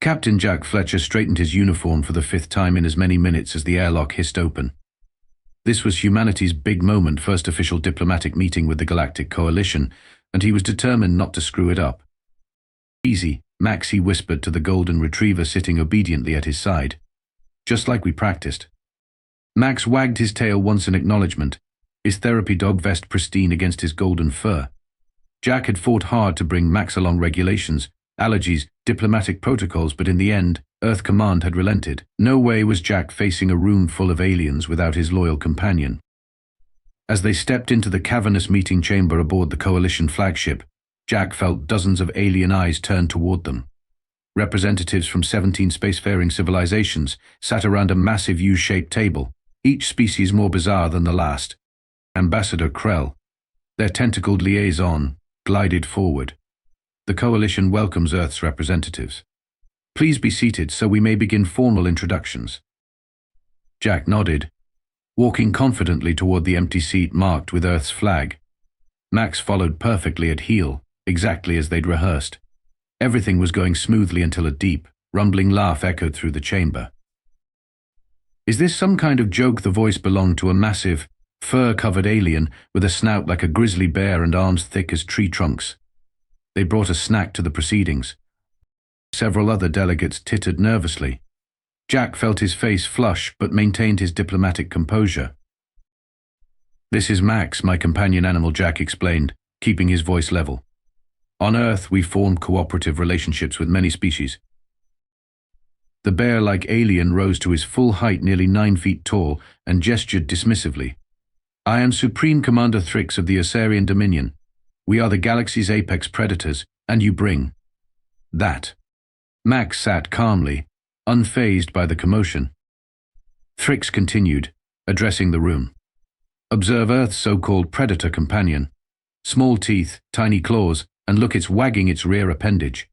Captain Jack Fletcher straightened his uniform for the fifth time in as many minutes as the airlock hissed open. This was humanity's big moment, first official diplomatic meeting with the Galactic Coalition, and he was determined not to screw it up. "Easy, Max," he whispered to the golden retriever sitting obediently at his side. "Just like we practiced." Max wagged his tail once in acknowledgement, his therapy dog vest pristine against his golden fur. Jack had fought hard to bring Max along regulations, allergies, diplomatic protocols, but in the end, Earth Command had relented. No way was Jack facing a room full of aliens without his loyal companion. As they stepped into the cavernous meeting chamber aboard the Coalition flagship, Jack felt dozens of alien eyes turned toward them. Representatives from 17 spacefaring civilizations sat around a massive U-shaped table, each species more bizarre than the last. Ambassador Krell, their tentacled liaison, glided forward. "The Coalition welcomes Earth's representatives. Please be seated so we may begin formal introductions." Jack nodded, walking confidently toward the empty seat marked with Earth's flag. Max followed perfectly at heel, exactly as they'd rehearsed. Everything was going smoothly until a deep, rumbling laugh echoed through the chamber. "Is this some kind of joke?" The voice belonged to a massive, fur-covered alien with a snout like a grizzly bear and arms thick as tree trunks. They brought a snack to the proceedings. Several other delegates tittered nervously. Jack felt his face flush but maintained his diplomatic composure. "This is Max, my companion animal," Jack explained, keeping his voice level. "On Earth, we form cooperative relationships with many species." The bear-like alien rose to his full height, nearly 9 feet tall, and gestured dismissively. "I am Supreme Commander Thrix of the Ursarian Dominion. We are the galaxy's apex predators, and you bring that." Max sat calmly, unfazed by the commotion. Thrix continued, addressing the room. "Observe Earth's so-called predator companion. Small teeth, tiny claws, and look, it's wagging its rear appendage.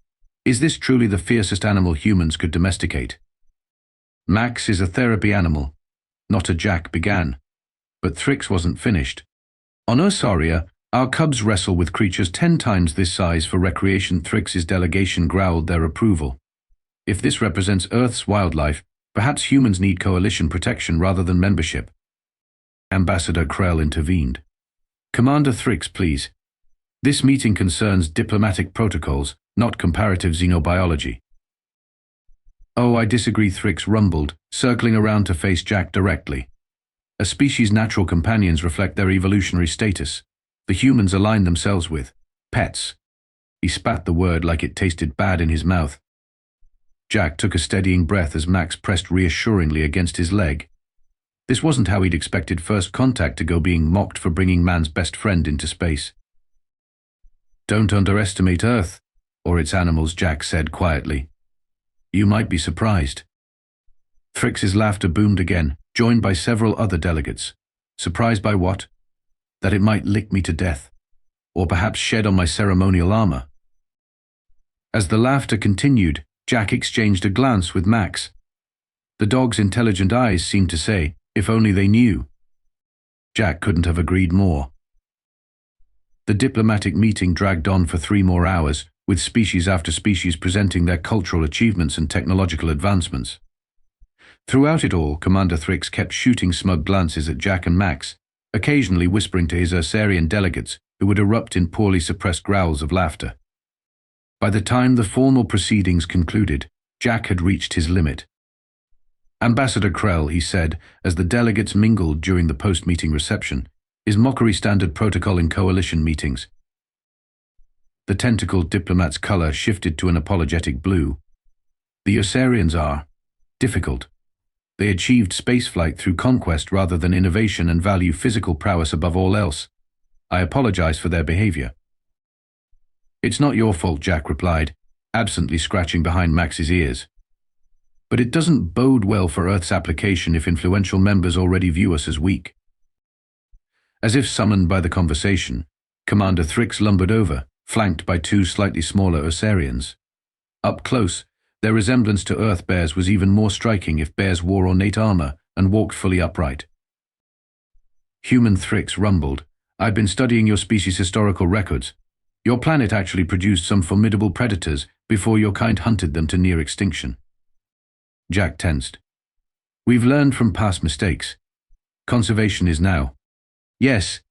Is this truly the fiercest animal humans could domesticate?" "Max is a therapy animal, not a," Jack began. But Thrix wasn't finished. "On Ursaria, our cubs wrestle with creatures 10 times this size for recreation." Thrix's delegation growled their approval. "If this represents Earth's wildlife, perhaps humans need coalition protection rather than membership." Ambassador Krell intervened. "Commander Thrix, please. This meeting concerns diplomatic protocols, not comparative xenobiology." "Oh, I disagree," Thrix rumbled, circling around to face Jack directly. "A species' natural companions reflect their evolutionary status. The humans align themselves with pets." He spat the word like it tasted bad in his mouth. Jack took a steadying breath as Max pressed reassuringly against his leg. This wasn't how he'd expected first contact to go, being mocked for bringing man's best friend into space. "Don't underestimate Earth, or its animals," Jack said quietly. "You might be surprised." Thrix's laughter boomed again, joined by several other delegates. "Surprised by what?" "That it might lick me to death, or perhaps shed on my ceremonial armor." As the laughter continued, Jack exchanged a glance with Max. The dog's intelligent eyes seemed to say, "If only they knew." Jack couldn't have agreed more. The diplomatic meeting dragged on for 3 more hours, with species after species presenting their cultural achievements and technological advancements. Throughout it all, Commander Thrix kept shooting smug glances at Jack and Max, occasionally whispering to his Ursarian delegates, who would erupt in poorly suppressed growls of laughter. By the time the formal proceedings concluded, Jack had reached his limit. "Ambassador Krell," he said, as the delegates mingled during the post-meeting reception, "is mockery standard protocol in coalition meetings." The tentacled diplomat's color shifted to an apologetic blue. "The Ursarians are difficult. They achieved spaceflight through conquest rather than innovation and value physical prowess above all else. I apologize for their behavior." "It's not your fault," Jack replied, absently scratching behind Max's ears. "But it doesn't bode well for Earth's application if influential members already view us as weak." As if summoned by the conversation, Commander Thrix lumbered over, flanked by 2 slightly smaller Ursarians. Up close, their resemblance to Earth bears was even more striking if bears wore ornate armor and walked fully upright. Human Thrix rumbled, "I've been studying your species' historical records. Your planet actually produced some formidable predators, before your kind hunted them to near extinction. Jack tensed. We've learned from past mistakes. Conservation is now. Yes,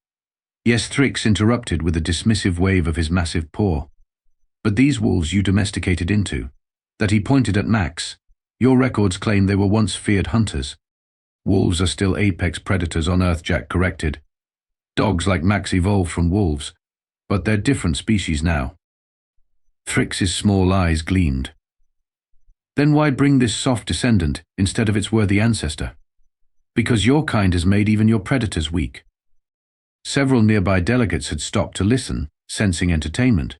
Thrix interrupted with a dismissive wave of his massive paw. But these wolves you domesticated into, that he pointed at Max, your records claim they were once feared hunters. Wolves are still apex predators on Earth, Jack corrected. Dogs like Max evolved from wolves, but they're different species now. Thrix's small eyes gleamed. Then why bring this soft descendant instead of its worthy ancestor? Because your kind has made even your predators weak. Several nearby delegates had stopped to listen, sensing entertainment.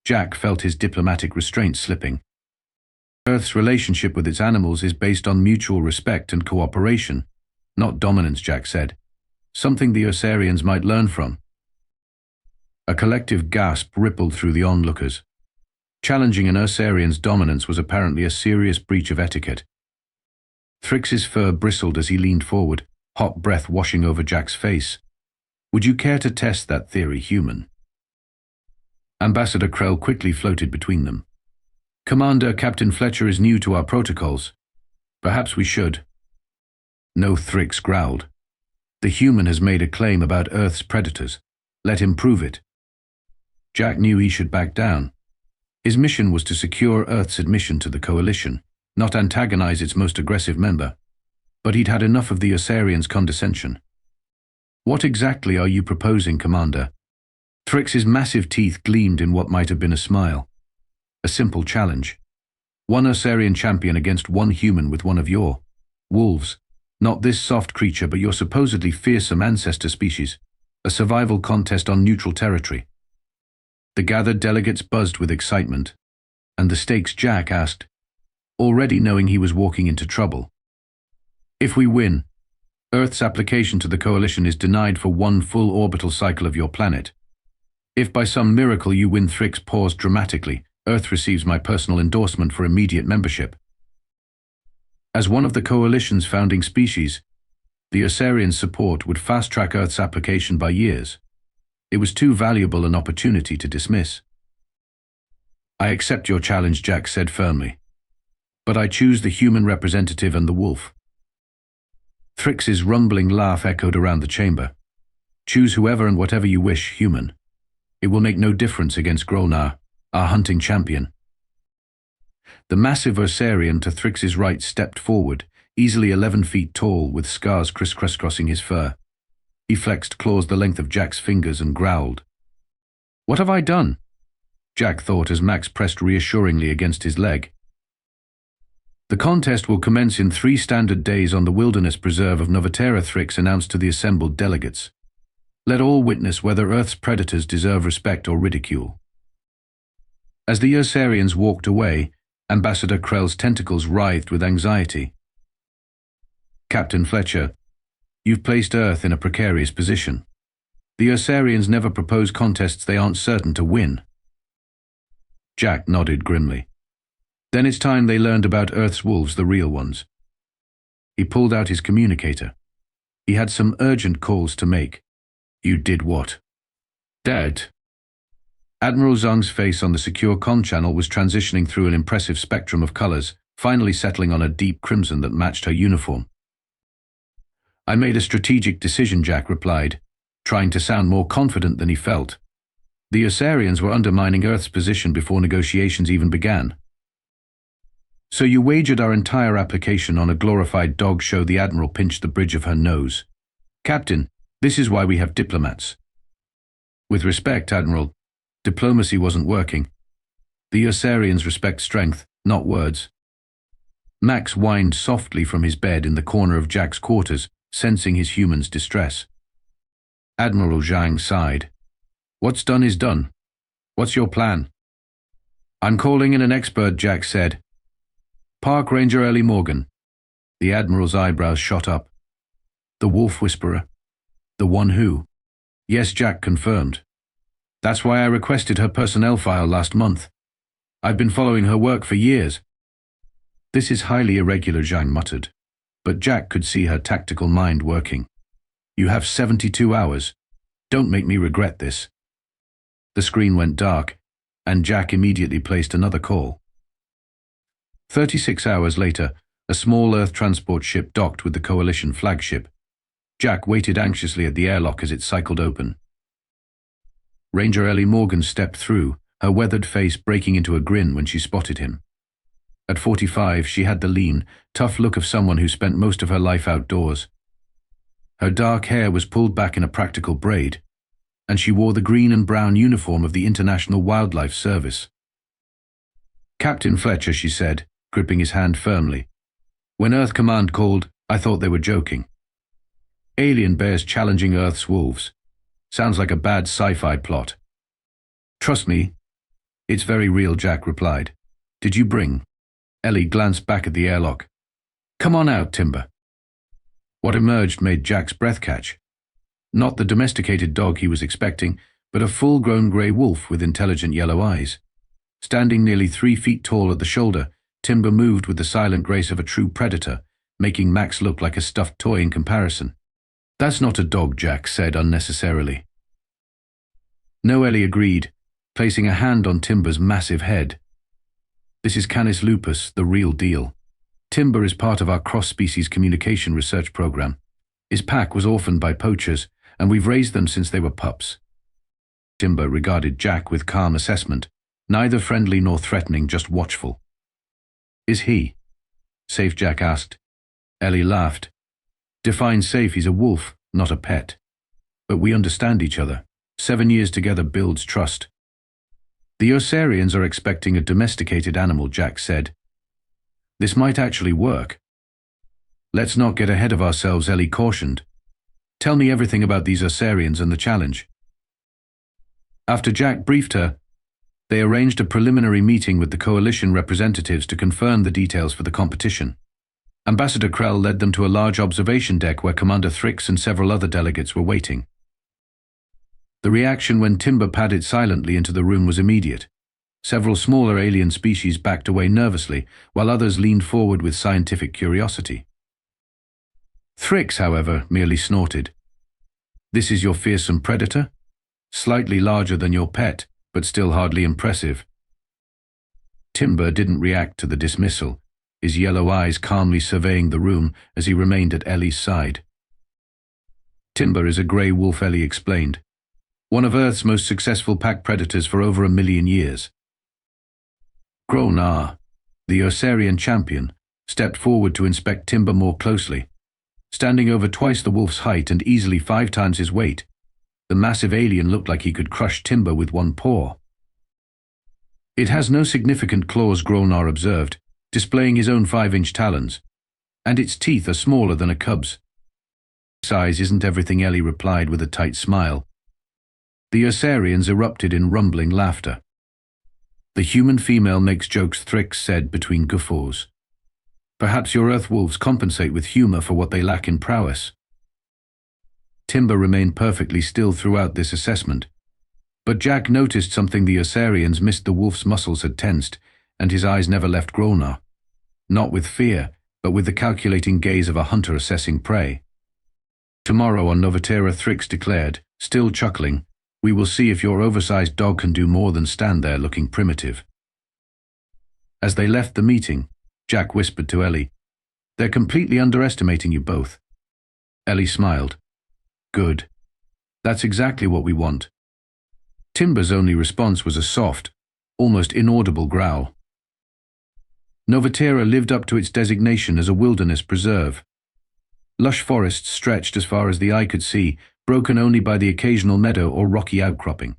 Jack felt his diplomatic restraint slipping. Earth's relationship with its animals is based on mutual respect and cooperation, not dominance, Jack said. Something the Ursarians might learn from. A collective gasp rippled through the onlookers. Challenging an Ursarian's dominance was apparently a serious breach of etiquette. Thrix's fur bristled as he leaned forward, hot breath washing over Jack's face. Would you care to test that theory, human? Ambassador Krell quickly floated between them. Commander, Captain Fletcher is new to our protocols. Perhaps we should. No, Thrix growled. The human has made a claim about Earth's predators. Let him prove it. Jack knew he should back down. His mission was to secure Earth's admission to the Coalition, not antagonize its most aggressive member. But he'd had enough of the Ursarians' condescension. What exactly are you proposing, Commander? Thrix's massive teeth gleamed in what might have been a smile. A simple challenge. One Ursarian champion against one human with one of your wolves. Not this soft creature, but your supposedly fearsome ancestor species. A survival contest on neutral territory. The gathered delegates buzzed with excitement. And the stakes, Jack asked, already knowing he was walking into trouble. If we win, Earth's application to the Coalition is denied for one full orbital cycle of your planet. If by some miracle you win, Thrix paused dramatically, Earth receives my personal endorsement for immediate membership. As one of the Coalition's founding species, the Ursarian support would fast-track Earth's application by years. It was too valuable an opportunity to dismiss. I accept your challenge, Jack said firmly. But I choose the human representative and the wolf. Thrix's rumbling laugh echoed around the chamber. Choose whoever and whatever you wish, human. It will make no difference against Grolnar, our hunting champion. The massive Ursarian to Thrix's right stepped forward, easily 11 feet tall, with scars crisscrossing his fur. He flexed claws the length of Jack's fingers and growled. What have I done? Jack thought as Max pressed reassuringly against his leg. The contest will commence in 3 standard days on the wilderness preserve of Novatera, Thrix announced to the assembled delegates. Let all witness whether Earth's predators deserve respect or ridicule. As the Ursarians walked away, Ambassador Krell's tentacles writhed with anxiety. Captain Fletcher, you've placed Earth in a precarious position. The Ursarians never propose contests they aren't certain to win. Jack nodded grimly. Then it's time they learned about Earth's wolves, the real ones. He pulled out his communicator. He had some urgent calls to make. You did what? Dad. Admiral Zhang's face on the secure comm channel was transitioning through an impressive spectrum of colors, finally settling on a deep crimson that matched her uniform. I made a strategic decision, Jack replied, trying to sound more confident than he felt. The Ursarians were undermining Earth's position before negotiations even began. So you wagered our entire application on a glorified dog show? The Admiral pinched the bridge of her nose. Captain, this is why we have diplomats. With respect, Admiral, diplomacy wasn't working. The Ursarians respect strength, not words. Max whined softly from his bed in the corner of Jack's quarters, sensing his human's distress. Admiral Zhang sighed. What's done is done. What's your plan? I'm calling in an expert, Jack said. Park Ranger Ellie Morgan. The Admiral's eyebrows shot up. The Wolf Whisperer. The one who? Yes, Jack confirmed. That's why I requested her personnel file last month. I've been following her work for years. This is highly irregular, Zhang muttered, but Jack could see her tactical mind working. You have 72 hours. Don't make me regret this. The screen went dark, and Jack immediately placed another call. 36 hours later, a small Earth transport ship docked with the Coalition flagship. Jack waited anxiously at the airlock as it cycled open. Ranger Ellie Morgan stepped through, her weathered face breaking into a grin when she spotted him. At 45, she had the lean, tough look of someone who spent most of her life outdoors. Her dark hair was pulled back in a practical braid, and she wore the green and brown uniform of the International Wildlife Service. "Captain Fletcher," she said, gripping his hand firmly. "When Earth Command called, I thought they were joking. Alien bears challenging Earth's wolves. Sounds like a bad sci-fi plot." "Trust me, it's very real," Jack replied. "Did you bring?" Ellie glanced back at the airlock. "Come on out, Timber." What emerged made Jack's breath catch. Not the domesticated dog he was expecting, but a full-grown grey wolf with intelligent yellow eyes. Standing nearly 3 feet tall at the shoulder, Timber moved with the silent grace of a true predator, making Max look like a stuffed toy in comparison. "That's not a dog," Jack said unnecessarily. "No," Ellie agreed, placing a hand on Timber's massive head. "This is Canis lupus, the real deal. Timber is part of our cross-species communication research program. His pack was orphaned by poachers, and we've raised them since they were pups." Timber regarded Jack with calm assessment, neither friendly nor threatening, just watchful. "Is he safe?" Jack asked. Ellie laughed. "Define safe, he's a wolf, not a pet. But we understand each other. 7 years together builds trust." "The Ursarians are expecting a domesticated animal," Jack said. "This might actually work." "Let's not get ahead of ourselves," Ellie cautioned. "Tell me everything about these Ursarians and the challenge." After Jack briefed her, they arranged a preliminary meeting with the Coalition representatives to confirm the details for the competition. Ambassador Krell led them to a large observation deck where Commander Thrix and several other delegates were waiting. The reaction when Timber padded silently into the room was immediate. Several smaller alien species backed away nervously, while others leaned forward with scientific curiosity. Thrix, however, merely snorted. "This is your fearsome predator? Slightly larger than your pet, but still hardly impressive." Timber didn't react to the dismissal, his yellow eyes calmly surveying the room as he remained at Ellie's side. "Timber is a grey wolf," Ellie explained. "One of Earth's most successful pack predators for over 1,000,000 years. Grolnar, the Ursarian champion, stepped forward to inspect Timber more closely. Standing over twice the wolf's height and easily 5 times his weight, the massive alien looked like he could crush Timber with one paw. "It has no significant claws," Grolnar observed, displaying his own 5-inch talons, "and its teeth are smaller than a cub's." "Size isn't everything," Ellie replied with a tight smile. The Ursarians erupted in rumbling laughter. "The human female makes jokes," Thrix said between guffaws. "Perhaps your Earth wolves compensate with humor for what they lack in prowess." Timber remained perfectly still throughout this assessment, but Jack noticed something. The Ursarians missed. The wolf's muscles had tensed, and his eyes never left Grolnar. Not with fear, but with the calculating gaze of a hunter assessing prey. "Tomorrow on Novatera," Thrix declared, still chuckling, "we will see if your oversized dog can do more than stand there looking primitive." As they left the meeting, Jack whispered to Ellie, "They're completely underestimating you both." Ellie smiled. "Good. That's exactly what we want." Timber's only response was a soft, almost inaudible growl. Novatera lived up to its designation as a wilderness preserve. Lush forests stretched as far as the eye could see, broken only by the occasional meadow or rocky outcropping.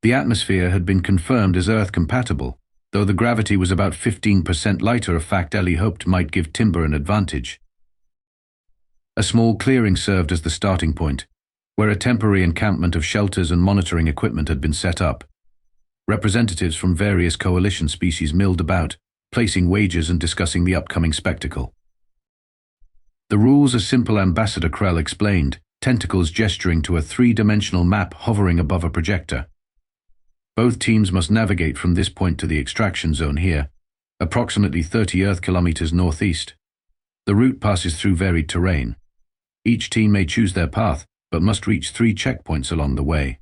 The atmosphere had been confirmed as Earth-compatible, though the gravity was about 15% lighter, a fact Ellie hoped might give Timber an advantage. A small clearing served as the starting point, where a temporary encampment of shelters and monitoring equipment had been set up. Representatives from various coalition species milled about, placing wagers and discussing the upcoming spectacle. The rules are simple, Ambassador Krell explained, tentacles gesturing to a 3-dimensional map hovering above a projector. Both teams must navigate from this point to the extraction zone here, approximately 30 Earth kilometers northeast. The route passes through varied terrain. Each team may choose their path, but must reach 3 checkpoints along the way.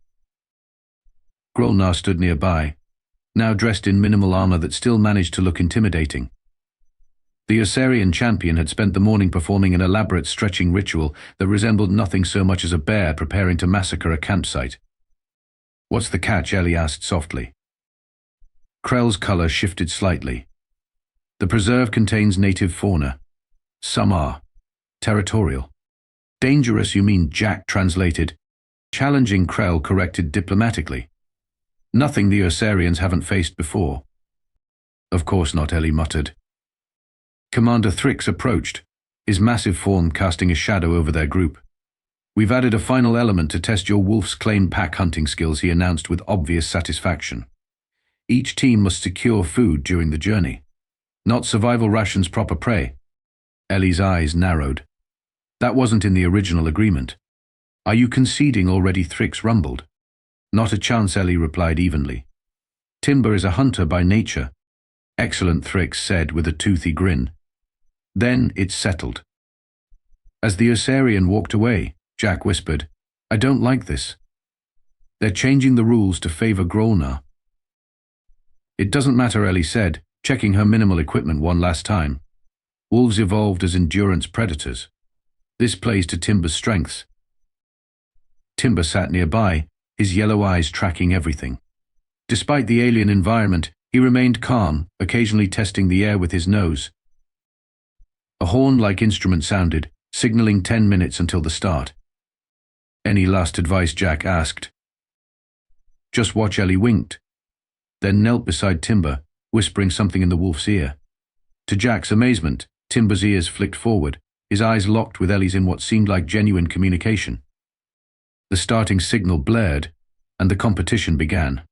Grolnar stood nearby, now dressed in minimal armor that still managed to look intimidating. The Ursarian champion had spent the morning performing an elaborate stretching ritual that resembled nothing so much as a bear preparing to massacre a campsite. "What's the catch?" Ellie asked softly. Krell's color shifted slightly. "The preserve contains native fauna. Some are territorial." "Dangerous, you mean?" Jack translated. Challenging Krell corrected diplomatically. "Nothing the Ursarians haven't faced before." "Of course not," Ellie muttered. Commander Thrix approached, his massive form casting a shadow over their group. "We've added a final element to test your wolf's claim pack hunting skills," he announced with obvious satisfaction. "Each team must secure food during the journey. Not survival rations, proper prey." Ellie's eyes narrowed. "That wasn't in the original agreement." "Are you conceding already?" Thrix rumbled. "Not a chance," Ellie replied evenly. "Timber is a hunter by nature." "Excellent," Thrix said with a toothy grin. "Then it's settled." As the Ursarian walked away, Jack whispered, "I don't like this. They're changing the rules to favor Grolnar." "It doesn't matter," Ellie said, checking her minimal equipment one last time. "Wolves evolved as endurance predators. This plays to Timber's strengths." Timber sat nearby, his yellow eyes tracking everything. Despite the alien environment, he remained calm, occasionally testing the air with his nose. A horn-like instrument sounded, signaling 10 minutes until the start. "Any last advice?" Jack asked. "Just watch." Ellie winked, then knelt beside Timber, whispering something in the wolf's ear. To Jack's amazement, Timber's ears flicked forward, his eyes locked with Ellie's in what seemed like genuine communication. The starting signal blared, and the competition began.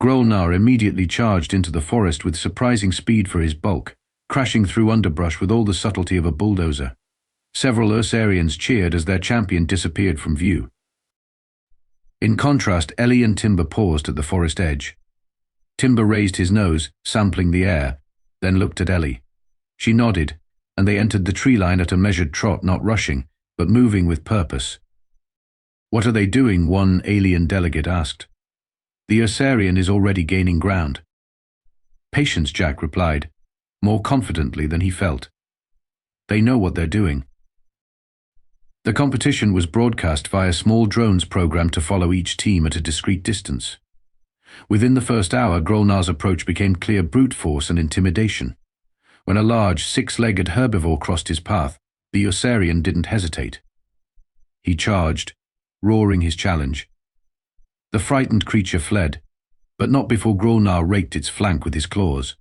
Grolnar immediately charged into the forest with surprising speed for his bulk, crashing through underbrush with all the subtlety of a bulldozer. Several Ursarians cheered as their champion disappeared from view. In contrast, Ellie and Timber paused at the forest edge. Timber raised his nose, sampling the air, then looked at Ellie. She nodded, and they entered the tree line at a measured trot, not rushing, but moving with purpose. "What are they doing?" one alien delegate asked. "The Ursarian is already gaining ground." "Patience," Jack replied, more confidently than he felt. "They know what they're doing." The competition was broadcast via small drones programmed to follow each team at a discreet distance. Within the first hour, Grolnar's approach became clear brute force and intimidation. When a large, six-legged herbivore crossed his path, the Ursarian didn't hesitate. He charged, roaring his challenge. The frightened creature fled, but not before Grolnar raked its flank with his claws.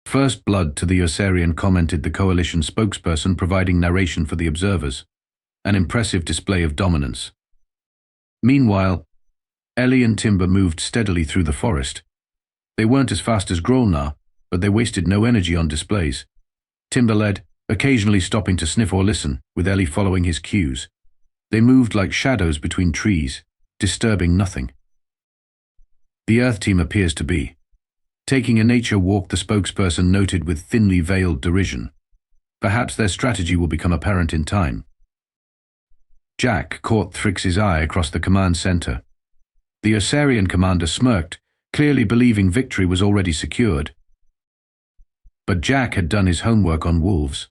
"First blood to the Ursarian," commented the Coalition spokesperson, providing narration for the observers. An impressive display of dominance. Meanwhile, Ellie and Timber moved steadily through the forest. They weren't as fast as Grolnar, but they wasted no energy on displays. Timber led, occasionally stopping to sniff or listen, with Ellie following his cues. They moved like shadows between trees, disturbing nothing. "The Earth team appears to be taking a nature walk," the spokesperson noted with thinly veiled derision. "Perhaps their strategy will become apparent in time." Jack caught Thrix's eye across the command center. The Ursarian commander smirked, clearly believing victory was already secured. But Jack had done his homework on wolves.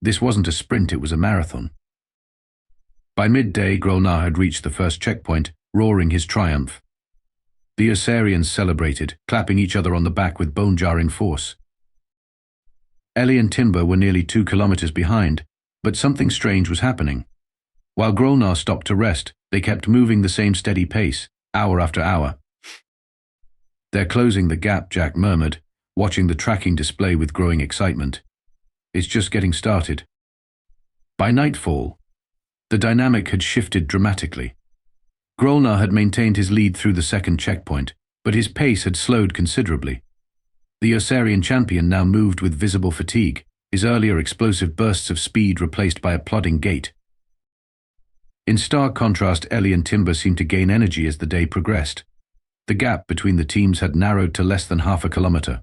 This wasn't a sprint, it was a marathon. By midday, Grolnar had reached the first checkpoint, roaring his triumph. The Ursarians celebrated, clapping each other on the back with bone-jarring force. Ellie and Timber were nearly 2 kilometers behind, but something strange was happening. While Grolnar stopped to rest, they kept moving the same steady pace, hour after hour. "They're closing the gap," Jack murmured, watching the tracking display with growing excitement. "It's just getting started." By nightfall, the dynamic had shifted dramatically. Grolnar had maintained his lead through the second checkpoint, but his pace had slowed considerably. The Ursarian champion now moved with visible fatigue, his earlier explosive bursts of speed replaced by a plodding gait. In stark contrast, Ellie and Timber seemed to gain energy as the day progressed. The gap between the teams had narrowed to less than half a kilometer.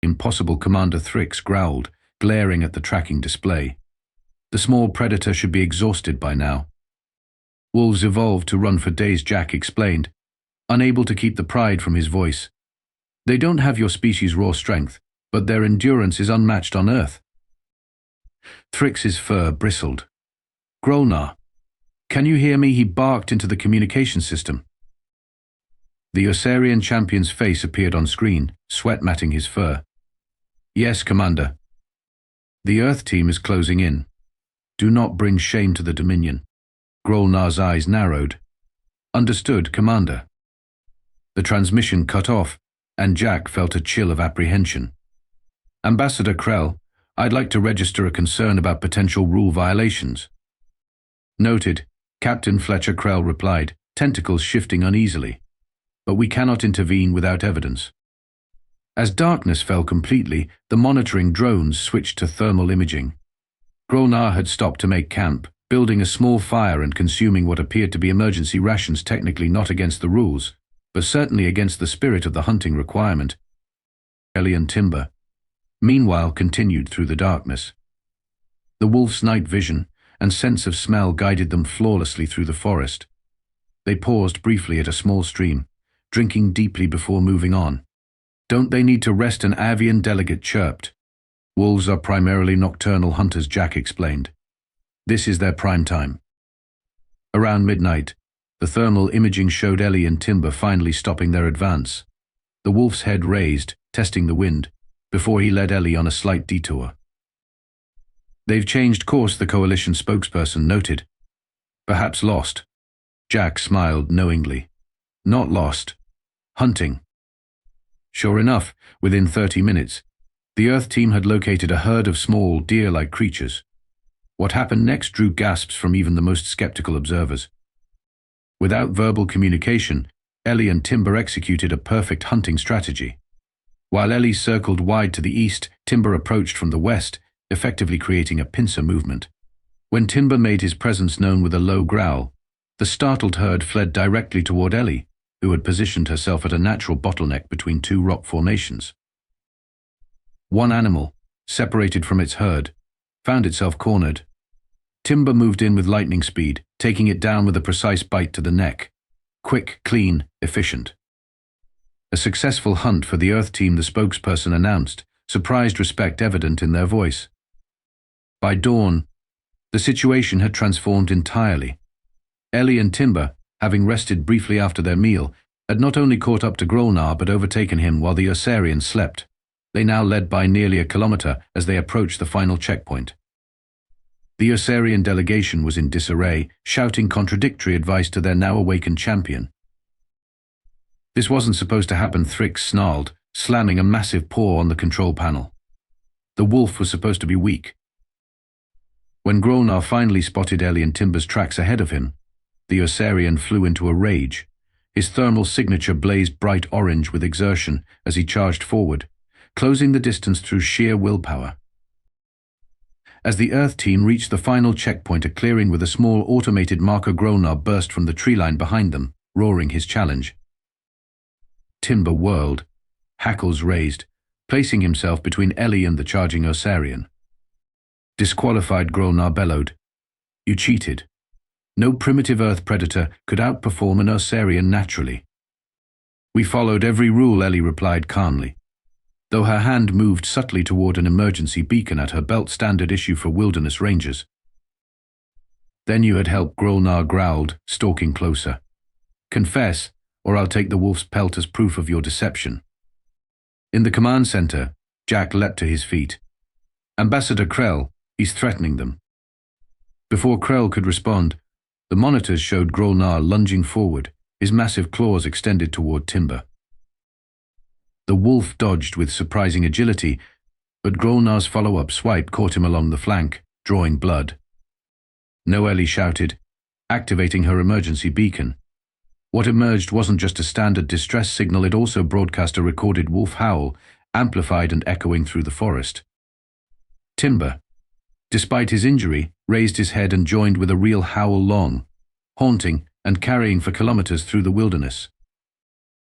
"Impossible," Commander Thrix growled, glaring at the tracking display. "The small predator should be exhausted by now." "Wolves evolved to run for days," Jack explained. unable to keep the pride from his voice. "They don't have your species' raw strength, but their endurance is unmatched on Earth." Thrix's fur bristled. "Grolnar, can you hear me?" He barked into the communication system. The Ursarian champion's face appeared on screen, sweat matting his fur. "Yes, Commander. The Earth team is closing in. Do not bring shame to the Dominion." Grolnar's eyes narrowed. "Understood, Commander." The transmission cut off, and Jack felt a chill of apprehension. "Ambassador Krell, I'd like to register a concern about potential rule violations." "Noted," Captain Fletcher Krell replied, tentacles shifting uneasily. "But we cannot intervene without evidence." As darkness fell completely, the monitoring drones switched to thermal imaging. Grolnar had stopped to make camp, building a small fire and consuming what appeared to be emergency rations, technically not against the rules, but certainly against the spirit of the hunting requirement. Ellie and Timber, meanwhile, continued through the darkness. The wolf's night vision and sense of smell guided them flawlessly through the forest. They paused briefly at a small stream, drinking deeply before moving on. "Don't they need to rest?" an avian delegate chirped. "Wolves are primarily nocturnal hunters," Jack explained. "This is their prime time." Around midnight, the thermal imaging showed Ellie and Timber finally stopping their advance. The wolf's head raised, testing the wind, before he led Ellie on a slight detour. "They've changed course," the Coalition spokesperson noted. "Perhaps lost." Jack smiled knowingly. "Not lost. Hunting." Sure enough, within 30 minutes, the Earth team had located a herd of small, deer-like creatures. What happened next drew gasps from even the most skeptical observers. Without verbal communication, Ellie and Timber executed a perfect hunting strategy. While Ellie circled wide to the east, Timber approached from the west, effectively creating a pincer movement. When Timber made his presence known with a low growl, the startled herd fled directly toward Ellie, who had positioned herself at a natural bottleneck between two rock formations. One animal, separated from its herd, found itself cornered. Timber moved in with lightning speed, taking it down with a precise bite to the neck. Quick, clean, efficient. A successful hunt for the Earth team, the spokesperson announced, surprised respect evident in their voice. By dawn, the situation had transformed entirely. Ellie and Timber, having rested briefly after their meal, had not only caught up to Grolnar but overtaken him while the Ursarians slept. They now led by nearly a kilometer as they approached the final checkpoint. The Ursarian delegation was in disarray, shouting contradictory advice to their now awakened champion. "This wasn't supposed to happen," Thrix snarled, slamming a massive paw on the control panel. "The wolf was supposed to be weak." When Grolnar finally spotted Ellie and Timber's tracks ahead of him, the Ursarian flew into a rage. His thermal signature blazed bright orange with exertion as he charged forward, closing the distance through sheer willpower. As the Earth team reached the final checkpoint, a clearing with a small automated marker, Grolnar burst from the tree line behind them, roaring his challenge. Timber whirled, hackles raised, placing himself between Ellie and the charging Ursarian. Disqualified, Grolnar bellowed. "You cheated. No primitive Earth predator could outperform an Ursarian naturally." "We followed every rule," Ellie replied calmly, though her hand moved subtly toward an emergency beacon at her belt, standard issue for wilderness rangers. "Then you had help," Grolnar growled, stalking closer. "Confess, or I'll take the wolf's pelt as proof of your deception." In the command center, Jack leapt to his feet. "Ambassador Krell, he's threatening them." Before Krell could respond, the monitors showed Grolnar lunging forward, his massive claws extended toward Timber. The wolf dodged with surprising agility, but Grolnar's follow-up swipe caught him along the flank, drawing blood. "No," Ellie shouted, activating her emergency beacon. What emerged wasn't just a standard distress signal, it also broadcast a recorded wolf howl, amplified and echoing through the forest. Timber, despite his injury, raised his head and joined with a real howl, long, haunting and carrying for kilometers through the wilderness.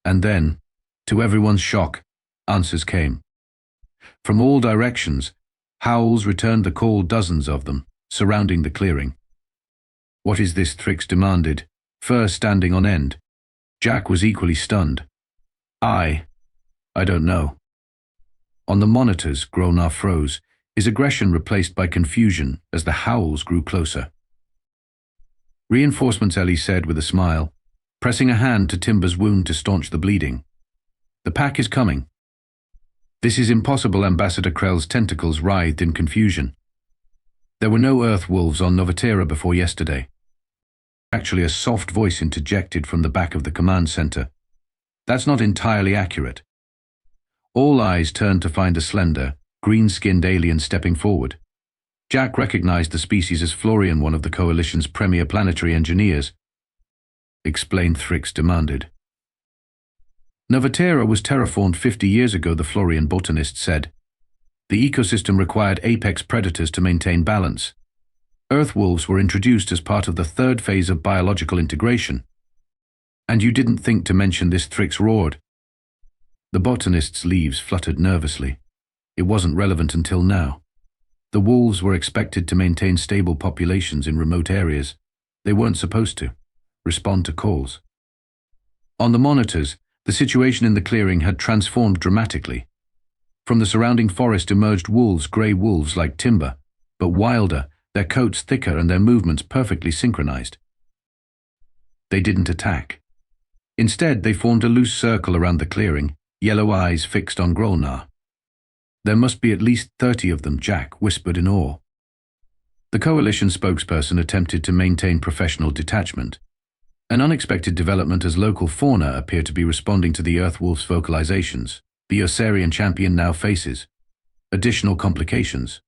And then, to everyone's shock, answers came. From all directions, howls returned the call, dozens of them, surrounding the clearing. "What is this?" Thrix demanded, fur standing on end. Jack was equally stunned. I don't know. On the monitors, Grolnar froze, his aggression replaced by confusion as the howls grew closer. Reinforcements, Ellie said with a smile, pressing a hand to Timber's wound to staunch the bleeding. The pack is coming. This is impossible, Ambassador Krell's tentacles writhed in confusion. There were no Earth wolves on Novatera before yesterday. Actually, a soft voice interjected from the back of the command center. That's not entirely accurate. All eyes turned to find a slender, green-skinned alien stepping forward. Jack recognized the species as Florian, one of the Coalition's premier planetary engineers. Explain, Thrix demanded. Novatera was terraformed 50 years ago, the Florian botanist said. The ecosystem required apex predators to maintain balance. Earth wolves were introduced as part of the third phase of biological integration. And you didn't think to mention this, Thrix roared. The botanist's leaves fluttered nervously. It wasn't relevant until now. The wolves were expected to maintain stable populations in remote areas. They weren't supposed to respond to calls. On the monitors, the situation in the clearing had transformed dramatically. From the surrounding forest emerged wolves, grey wolves like Timber, but wilder, their coats thicker and their movements perfectly synchronized. They didn't attack. Instead, they formed a loose circle around the clearing, yellow eyes fixed on Grolnar. There must be at least 30 of them, Jack whispered in awe. The Coalition spokesperson attempted to maintain professional detachment. An unexpected development as local fauna appeared to be responding to the Earthwolf's vocalizations. The Ursarian champion now faces additional complications.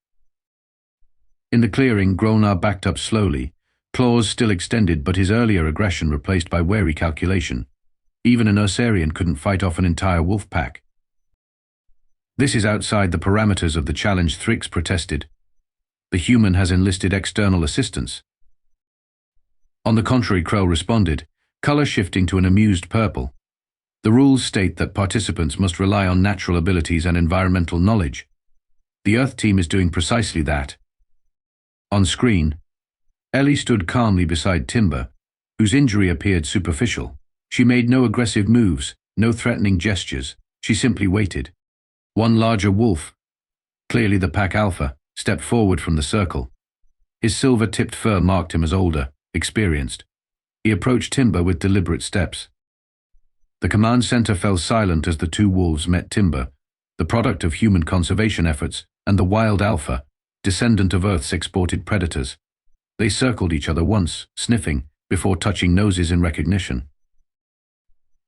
In the clearing, Grolnar backed up slowly, claws still extended but his earlier aggression replaced by wary calculation. Even an Ursarian couldn't fight off an entire wolf pack. This is outside the parameters of the challenge, Thrix protested. The human has enlisted external assistance. On the contrary, Krell responded, color shifting to an amused purple. The rules state that participants must rely on natural abilities and environmental knowledge. The Earth team is doing precisely that. On screen, Ellie stood calmly beside Timber, whose injury appeared superficial. She made no aggressive moves, no threatening gestures. She simply waited. One larger wolf, clearly the pack alpha, stepped forward from the circle. His silver-tipped fur marked him as older, experienced. He approached Timber with deliberate steps. The command center fell silent as the two wolves met Timber, the product of human conservation efforts, and the wild alpha, descendant of Earth's exported predators. They circled each other once, sniffing, before touching noses in recognition.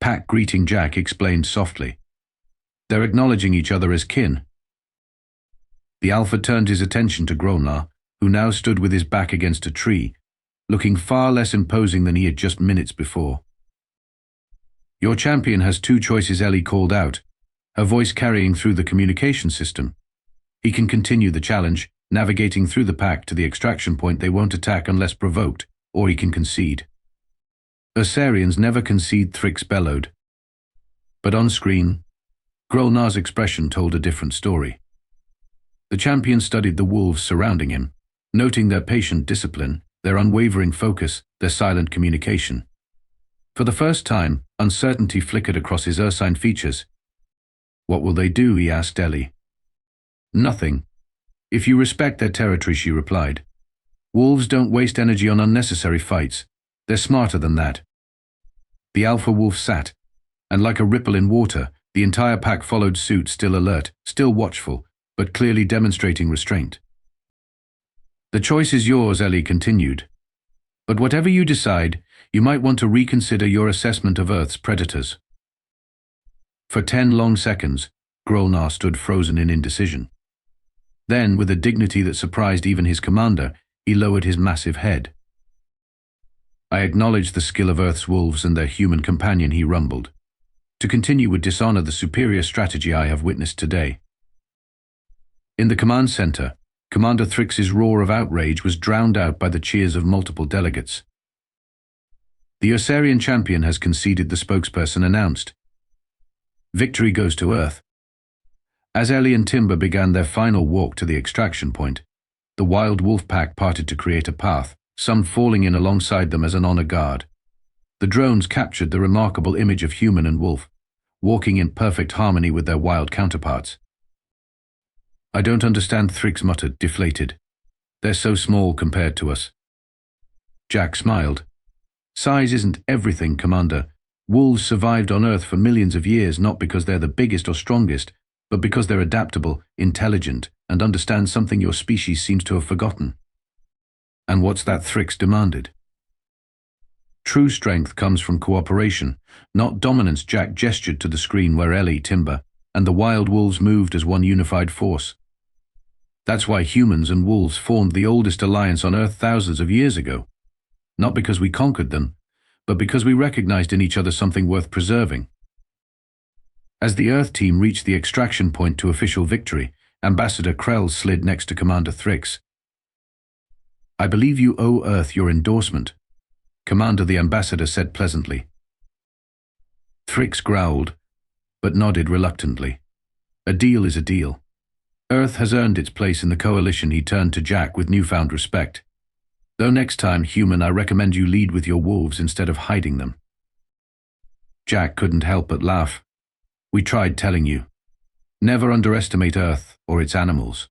Pack greeting, Jack explained softly. They're acknowledging each other as kin. The alpha turned his attention to Grolnar, who now stood with his back against a tree, looking far less imposing than he had just minutes before. Your champion has two choices, Ellie called out, her voice carrying through the communication system. He can continue the challenge, navigating through the pack to the extraction point they won't attack unless provoked, or he can concede. Ursarians never concede, Thrix bellowed. But on screen, Grolnar's expression told a different story. The champion studied the wolves surrounding him, noting their patient discipline, their unwavering focus, their silent communication. For the first time, uncertainty flickered across his ursine features. What will they do? He asked Ellie. Nothing. If you respect their territory, she replied. Wolves don't waste energy on unnecessary fights. They're smarter than that. The alpha wolf sat, and like a ripple in water, the entire pack followed suit, still alert, still watchful, but clearly demonstrating restraint. The choice is yours, Ellie continued. But whatever you decide, you might want to reconsider your assessment of Earth's predators. For 10 long seconds, Grolnar stood frozen in indecision. Then, with a dignity that surprised even his commander, he lowered his massive head. I acknowledge the skill of Earth's wolves and their human companion, he rumbled. To continue would dishonor the superior strategy I have witnessed today. In the command center, Commander Thrix's roar of outrage was drowned out by the cheers of multiple delegates. The Ursarian champion has conceded, the spokesperson announced. Victory goes to Earth. As Ellie and Timber began their final walk to the extraction point, the wild wolf pack parted to create a path, some falling in alongside them as an honor guard. The drones captured the remarkable image of human and wolf, walking in perfect harmony with their wild counterparts. "I don't understand," Thrix muttered, deflated. "They're so small compared to us." Jack smiled. "Size isn't everything, Commander. Wolves survived on Earth for millions of years not because they're the biggest or strongest, but because they're adaptable, intelligent, and understand something your species seems to have forgotten." "And what's that?" Thrix demanded. "True strength comes from cooperation, not dominance." Jack gestured to the screen where Ellie, Timber, and the wild wolves moved as one unified force. "That's why humans and wolves formed the oldest alliance on Earth thousands of years ago. Not because we conquered them, but because we recognized in each other something worth preserving." As the Earth team reached the extraction point to official victory, Ambassador Krell slid next to Commander Thrix. "I believe you owe Earth your endorsement," Commander the Ambassador said pleasantly. Thrix growled, but nodded reluctantly. "A deal is a deal. Earth has earned its place in the Coalition." He turned to Jack with newfound respect. "Though next time, human, I recommend you lead with your wolves instead of hiding them." Jack couldn't help but laugh. "We tried telling you. Never underestimate Earth or its animals."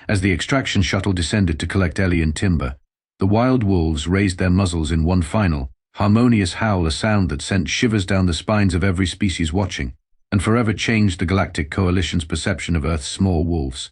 As the extraction shuttle descended to collect Ellie and Timber, the wild wolves raised their muzzles in one final, harmonious howl, a sound that sent shivers down the spines of every species watching, and forever changed the Galactic Coalition's perception of Earth's small wolves.